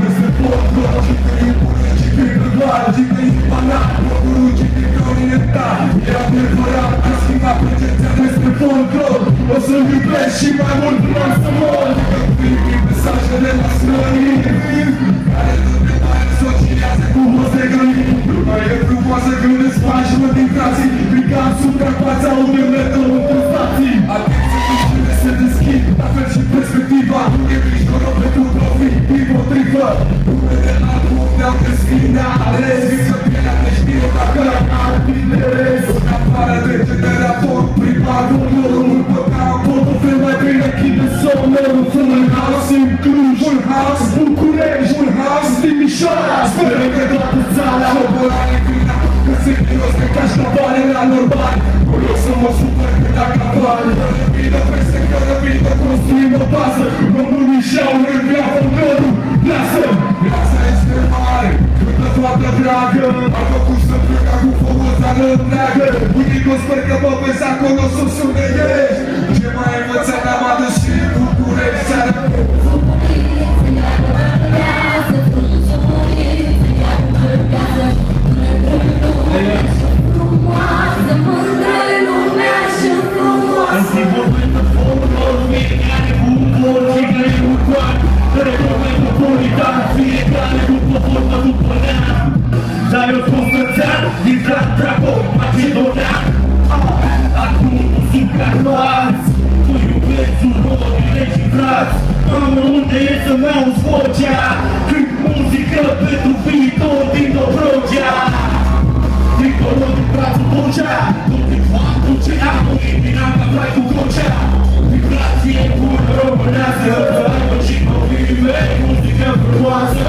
Este folclor, cică-i bună, cică-i global, cică-i banal, procurul, cică-i oriental. E adevărat că schimba percepția despre folclor. O să-l iubesc și mai mult vreau să mor. Că primim mesajele la străini care nu mai asociază cu hoți de găini. Lumea e frumoasă când îți faci mă din frații, plicam suprafața unui metrou între stații. Atenție când cine se deschid, la fel și perspectiva. Nu e mișcoro pentru profit, dimpotrivă. Numele album ne-au crescut, ne-a ales. Viță pielea de știre dacă ar interes. În afară de generatorul privat, urmărul păcat, portofel mai bine închide somnul. Full house în Cluj, full house București, full house Timișoara. Sperăm că toată țara șobolare grina, că se miros că cași la bani la normal. Nu eu să mă supăr că dacă apare răbidă peste că răbidă construim o bază. Românii și-au rândea folclorul. Viața este mare, câtă toată dragă. Am făcut să plec acum făuțană întreagă. Unic o sper că mă vezi acolo să sune ești. Ce mai învățat am adus și în București seara. Dar eu spun să-ți-am din Bravo, Macedonia. Acum muzica noastră, tu iubești surorile și frați. Unde e să-mi auzi vocea, când muzică pentru viitor din Dobrogea. Tricolor din brațul vocea, nu din faptul ce am murit din Anca Plai cu vocea. Vibrație bună românească, aibă și copii mei, muzică frumoasă.